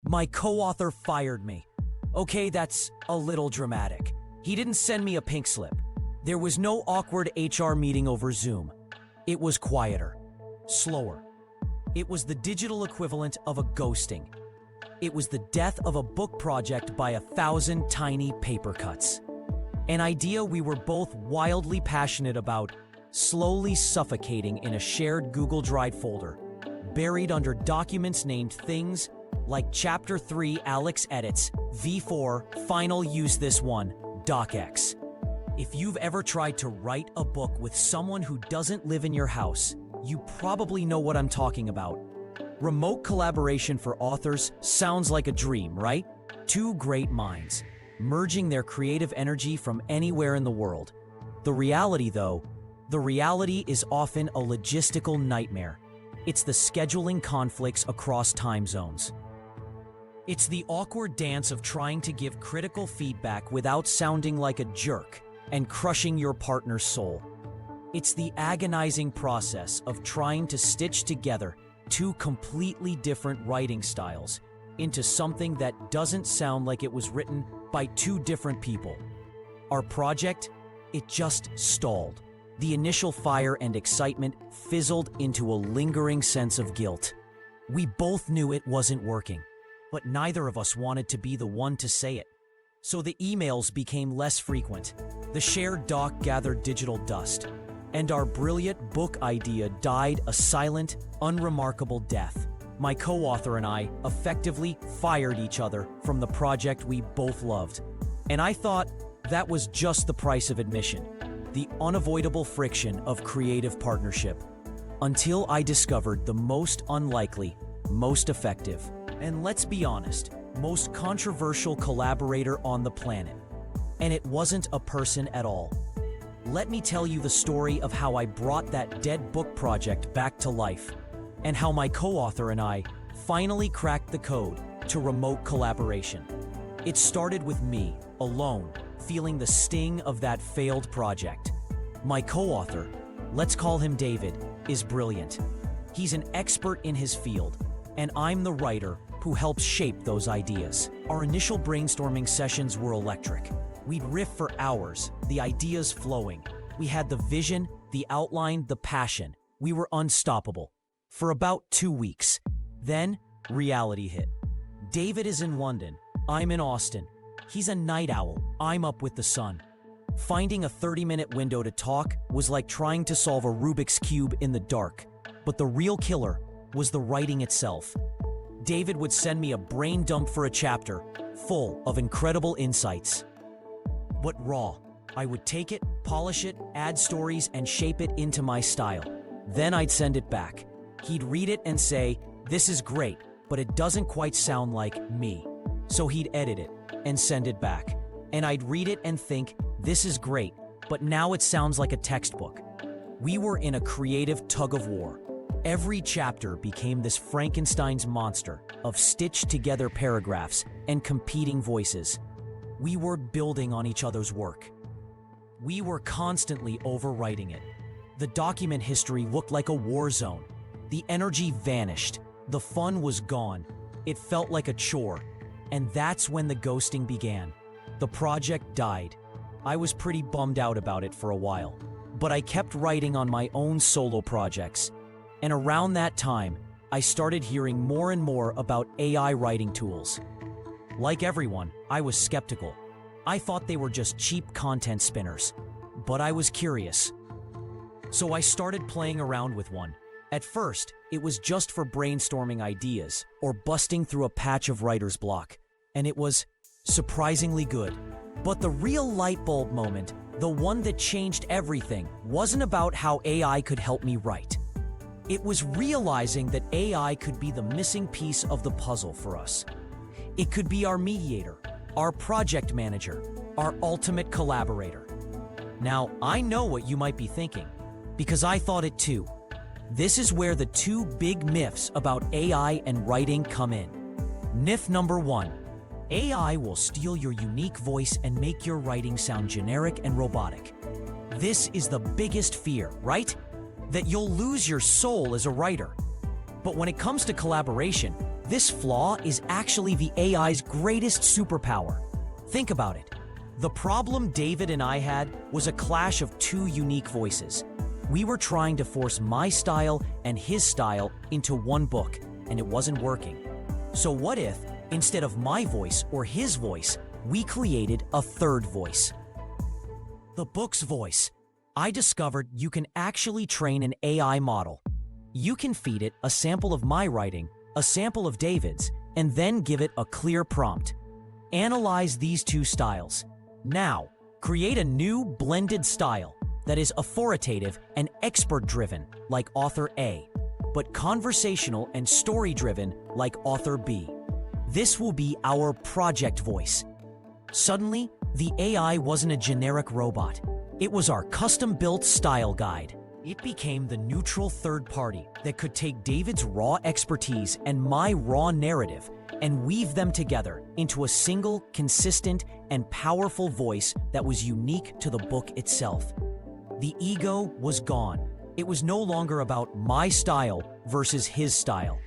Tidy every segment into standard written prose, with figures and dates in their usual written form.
My co-author fired me. Okay, that's a little dramatic. He didn't send me a pink slip. There was no awkward HR meeting over Zoom. It was quieter, slower. It was the digital equivalent of a ghosting. It was the death of a book project by 1,000 tiny paper cuts. An idea we were both wildly passionate about, slowly suffocating in a shared Google Drive folder, buried under documents named things like Chapter 3 Alex Edits, V4 Final Use This One, DocX. If you've ever tried to write a book with someone who doesn't live in your house, you probably know what I'm talking about. Remote collaboration for authors sounds like a dream, right? Two great minds, merging their creative energy from anywhere in the world. The reality, though, is often a logistical nightmare. It's the scheduling conflicts across time zones. It's the awkward dance of trying to give critical feedback without sounding like a jerk and crushing your partner's soul. It's the agonizing process of trying to stitch together two completely different writing styles into something that doesn't sound like it was written by two different people. Our project, it just stalled. The initial fire and excitement fizzled into a lingering sense of guilt. We both knew it wasn't working, but neither of us wanted to be the one to say it. So the emails became less frequent. The shared doc gathered digital dust, and our brilliant book idea died a silent, unremarkable death. My co-author and I effectively fired each other from the project we both loved. And I thought that was just the price of admission, the unavoidable friction of creative partnership. Until I discovered the most unlikely, most effective, and let's be honest, most controversial collaborator on the planet. And it wasn't a person at all. Let me tell you the story of how I brought that dead book project back to life, and how my co-author and I finally cracked the code to remote collaboration. It started with me, alone, feeling the sting of that failed project. My co-author, let's call him David, is brilliant. He's an expert in his field, and I'm the writer who helps shape those ideas. Our initial brainstorming sessions were electric. We'd riff for hours, the ideas flowing. We had the vision, the outline, the passion. We were unstoppable. For about 2 weeks. Then, reality hit. David is in London. I'm in Austin. He's a night owl. I'm up with the sun. Finding a 30-minute window to talk was like trying to solve a Rubik's Cube in the dark. But the real killer was the writing itself. David would send me a brain dump for a chapter, full of incredible insights. But raw. I would take it, polish it, add stories, and shape it into my style. Then I'd send it back. He'd read it and say, "This is great, but it doesn't quite sound like me." So he'd edit it and send it back. And I'd read it and think, "This is great, but now it sounds like a textbook." We were in a creative tug-of-war. Every chapter became this Frankenstein's monster of stitched-together paragraphs and competing voices. We were building on each other's work. We were constantly overwriting it. The document history looked like a war zone. The energy vanished. The fun was gone. It felt like a chore. And that's when the ghosting began. The project died. I was pretty bummed out about it for a while, but I kept writing on my own solo projects. And around that time, I started hearing more and more about AI writing tools. Like everyone, I was skeptical. I thought they were just cheap content spinners, but I was curious. So I started playing around with one. At first, it was just for brainstorming ideas or busting through a patch of writer's block, and it was surprisingly good. But the real light bulb moment, the one that changed everything, wasn't about how AI could help me write. It was realizing that AI could be the missing piece of the puzzle for us. It could be our mediator, our project manager, our ultimate collaborator. Now, I know what you might be thinking, because I thought it too. This is where the two big myths about AI and writing come in. Myth number 1, AI will steal your unique voice and make your writing sound generic and robotic. This is the biggest fear, right? That you'll lose your soul as a writer. But when it comes to collaboration, This flaw is actually the AI's greatest superpower. Think about it. The problem David and I had was a clash of two unique voices. We were trying to force my style and his style into one book, and it wasn't working. So what if, instead of my voice or his voice, we created a third voice? The book's voice. I discovered you can actually train an AI model. You can feed it a sample of my writing, a sample of David's, and then give it a clear prompt. Analyze these two styles. Now, create a new blended style that is authoritative and expert-driven, like author A, but conversational and story-driven, like author B. This will be our project voice. Suddenly, the AI wasn't a generic robot. It was our custom-built style guide. It became the neutral third party that could take David's raw expertise and my raw narrative and weave them together into a single, consistent, and powerful voice that was unique to the book itself. The ego was gone. It was no longer about my style versus his style.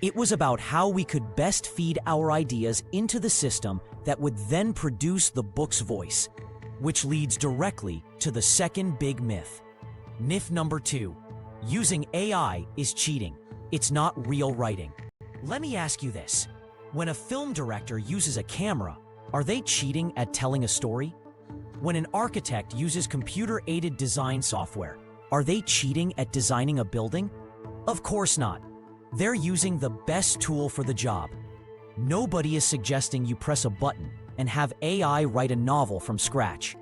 It was about how we could best feed our ideas into the system that would then produce the book's voice, which leads directly to the second big myth. Myth number 2, using AI is cheating. It's not real writing. Let me ask you this. When a film director uses a camera, are they cheating at telling a story? When an architect uses computer-aided design software, are they cheating at designing a building? Of course not. They're using the best tool for the job. Nobody is suggesting you press a button and have AI write a novel from scratch.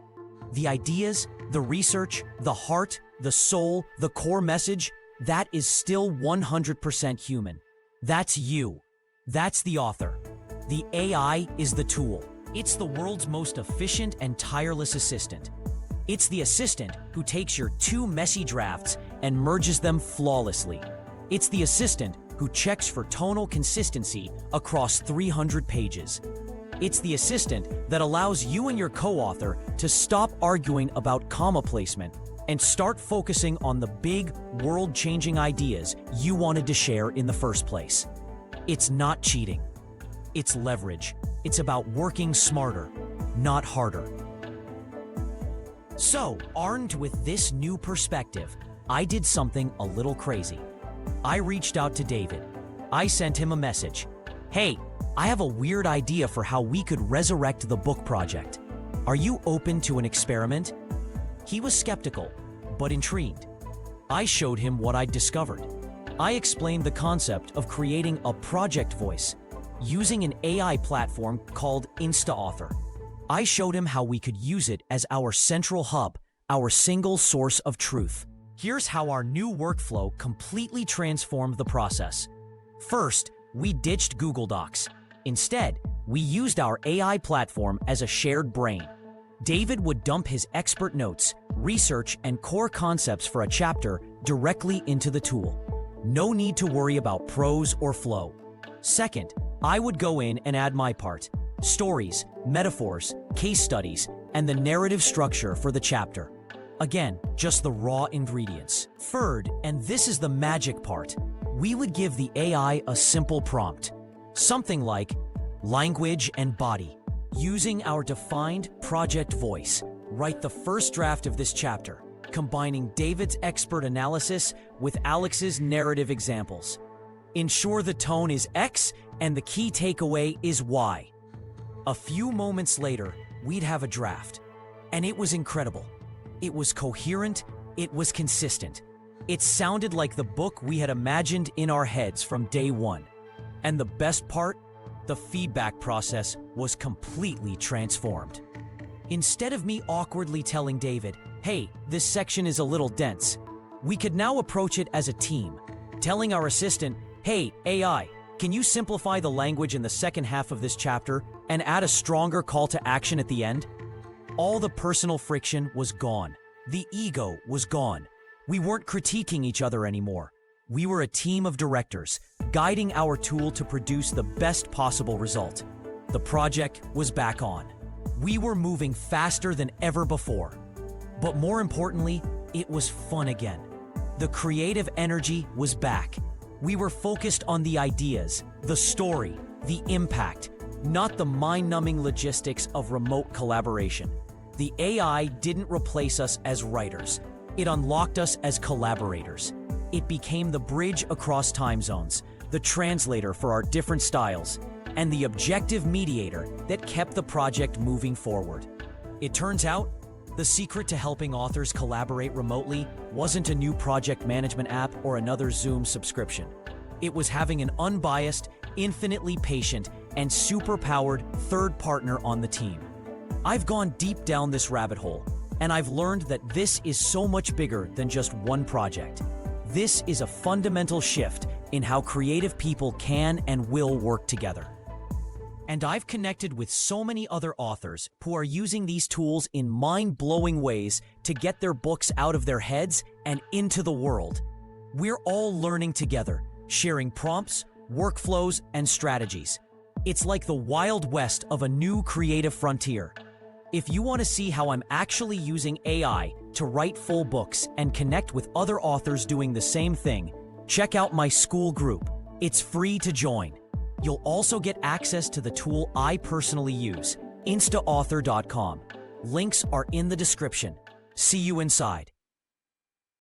The ideas, the research, the heart, the soul, the core message, that is still 100% human. That's you. That's the author. The AI is the tool. It's the world's most efficient and tireless assistant. It's the assistant who takes your 2 messy drafts and merges them flawlessly. It's the assistant who checks for tonal consistency across 300 pages. It's the assistant that allows you and your co-author to stop arguing about comma placement and start focusing on the big, world-changing ideas you wanted to share in the first place. It's not cheating. It's leverage. It's about working smarter, not harder. So, armed with this new perspective, I did something a little crazy. I reached out to David. I sent him a message. Hey, I have a weird idea for how we could resurrect the book project. Are you open to an experiment? He was skeptical, but intrigued. I showed him what I'd discovered. I explained the concept of creating a project voice using an AI platform called Instaauthor. I showed him how we could use it as our central hub, our single source of truth. Here's how our new workflow completely transformed the process. First, we ditched Google Docs. Instead, we used our AI platform as a shared brain. David would dump his expert notes, research, and core concepts for a chapter directly into the tool. No need to worry about prose or flow. Second, I would go in and add my part: stories, metaphors, case studies, and the narrative structure for the chapter. Again, just the raw ingredients. Third, and this is the magic part, we would give the AI a simple prompt. Something like language and body. Using our defined project voice, write the first draft of this chapter, combining David's expert analysis with Alex's narrative examples. Ensure the tone is X and the key takeaway is Y. A few moments later, we'd have a draft. And it was incredible. It was coherent, it was consistent. It sounded like the book we had imagined in our heads from day one. And the best part? The feedback process was completely transformed. Instead of me awkwardly telling David, hey, this section is a little dense, we could now approach it as a team, telling our assistant, hey, AI, can you simplify the language in the second half of this chapter and add a stronger call to action at the end? All the personal friction was gone. The ego was gone. We weren't critiquing each other anymore. We were a team of directors, guiding our tool to produce the best possible result. The project was back on. We were moving faster than ever before. But more importantly, it was fun again. The creative energy was back. We were focused on the ideas, the story, the impact, not the mind-numbing logistics of remote collaboration. The AI didn't replace us as writers. It unlocked us as collaborators. It became the bridge across time zones, the translator for our different styles, and the objective mediator that kept the project moving forward. It turns out, the secret to helping authors collaborate remotely wasn't a new project management app or another Zoom subscription. It was having an unbiased, infinitely patient, and super-powered third partner on the team. I've gone deep down this rabbit hole, and I've learned that this is so much bigger than just one project. This is a fundamental shift in how creative people can and will work together. And I've connected with so many other authors who are using these tools in mind-blowing ways to get their books out of their heads and into the world. We're all learning together, sharing prompts, workflows, and strategies. It's like the Wild West of a new creative frontier. If you want to see how I'm actually using AI to write full books and connect with other authors doing the same thing, check out my school group. It's free to join. You'll also get access to the tool I personally use, Instaauthor.com. Links are in the description. See you inside.